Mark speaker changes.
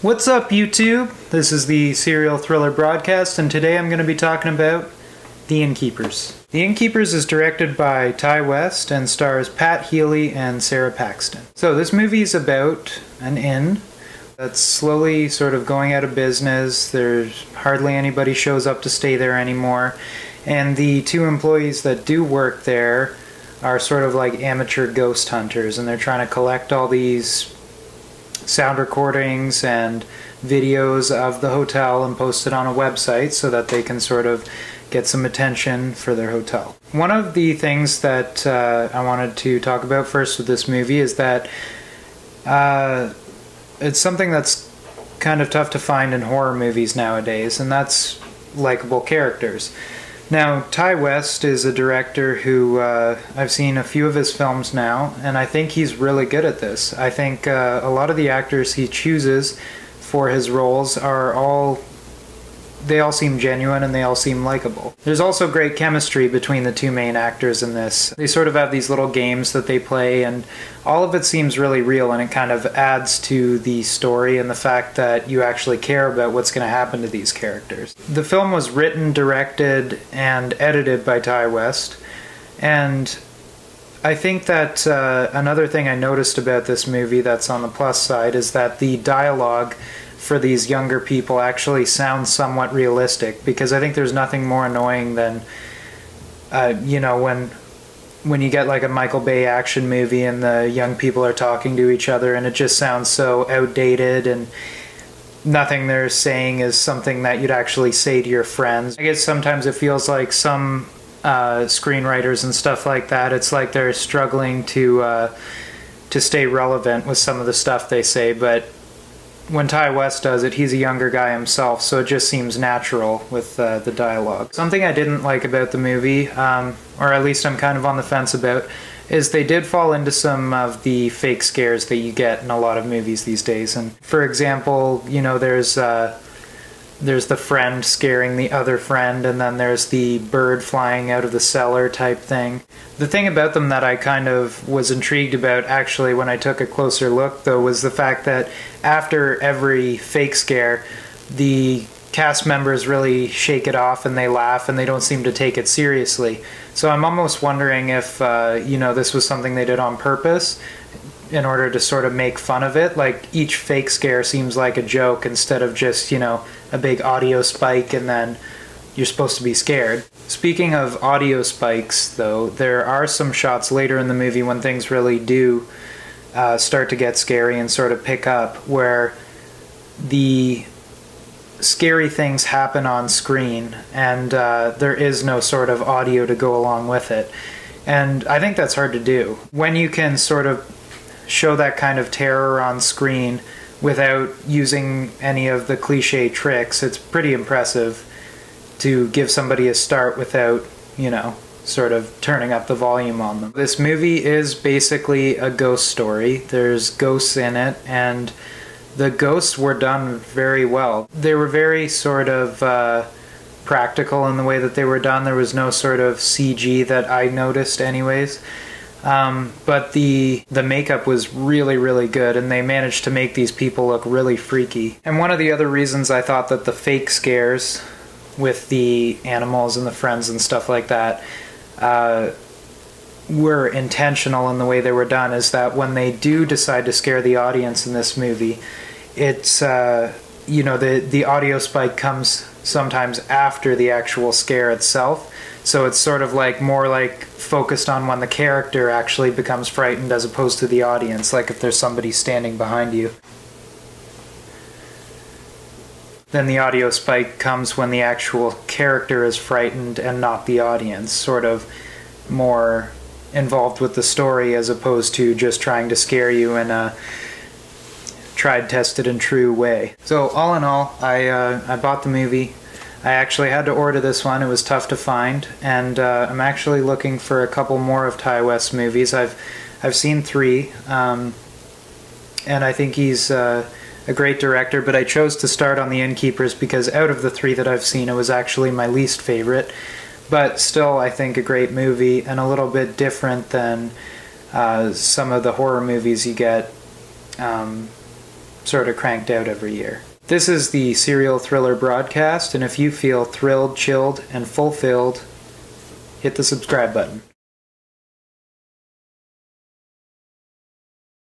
Speaker 1: What's up, YouTube? This is the Serial Thriller Broadcast, and today I'm going to be talking about The Innkeepers. The Innkeepers is directed by Ty West and stars Pat Healy and Sarah Paxton. So this movie is about an inn that's slowly sort of going out of business. There's hardly anybody shows up to stay there anymore, and the two employees that do work there are sort of like amateur ghost hunters, and they're trying to collect all these sound recordings and videos of the hotel and post it on a website so that they can sort of get some attention for their hotel. One of the things that I wanted to talk about first with this movie is that it's something that's kind of tough to find in horror movies nowadays, and that's likable characters. Now, Ty West is a director who I've seen a few of his films now, and I think he's really good at this. I think a lot of the actors he chooses for his roles they all seem genuine and they all seem likable. There's also great chemistry between the two main actors in this. They sort of have these little games that they play, and all of it seems really real, and it kind of adds to the story and the fact that you actually care about what's going to happen to these characters. The film was written, directed, and edited by Ty West, and I think that another thing I noticed about this movie that's on the plus side is that the dialogue for these younger people actually sounds somewhat realistic, because I think there's nothing more annoying than when you get like a Michael Bay action movie and the young people are talking to each other and it just sounds so outdated and nothing they're saying is something that you'd actually say to your friends. I guess sometimes it feels like some screenwriters and stuff like that, it's like they're struggling to stay relevant with some of the stuff they say, but when Ty West does it, he's a younger guy himself, so it just seems natural with the dialogue. Something I didn't like about the movie, or at least I'm kind of on the fence about, is they did fall into some of the fake scares that you get in a lot of movies these days. And for example, there's the friend scaring the other friend, and then there's the bird flying out of the cellar type thing. The thing about them that I kind of was intrigued about actually when I took a closer look, though, was the fact that after every fake scare, the cast members really shake it off and they laugh and they don't seem to take it seriously. So I'm almost wondering if this was something they did on purpose in order to sort of make fun of it. Like each fake scare seems like a joke instead of just, a big audio spike and then you're supposed to be scared. Speaking of audio spikes, though, there are some shots later in the movie when things really do start to get scary and sort of pick up, where the scary things happen on screen and there is no sort of audio to go along with it. And I think that's hard to do. When you can sort of show that kind of terror on screen without using any of the cliche tricks, it's pretty impressive to give somebody a start without, sort of turning up the volume on them. This movie is basically a ghost story. There's ghosts in it, and the ghosts were done very well. They were very sort of practical in the way that they were done. There was no sort of CG that I noticed anyways. But the makeup was really, really good, and they managed to make these people look really freaky. And one of the other reasons I thought that the fake scares with the animals and the friends and stuff like that were intentional in the way they were done is that when they do decide to scare the audience in this movie, it's the audio spike comes sometimes after the actual scare itself, so it's sort of like more like focused on when the character actually becomes frightened as opposed to the audience, like if there's somebody standing behind you. Then the audio spike comes when the actual character is frightened and not the audience, sort of more involved with the story as opposed to just trying to scare you in a tried, tested, and true way. So all in all, I bought the movie. I actually had to order this one. It was tough to find, and I'm actually looking for a couple more of Ty West's movies. I've seen 3, and I think he's a great director, but I chose to start on The Innkeepers because out of the 3 that I've seen, it was actually my least favorite. But still, I think a great movie and a little bit different than some of the horror movies you get sort of cranked out every year. This is the Serial Thriller broadcast, and if you feel thrilled, chilled, and fulfilled, hit the subscribe button.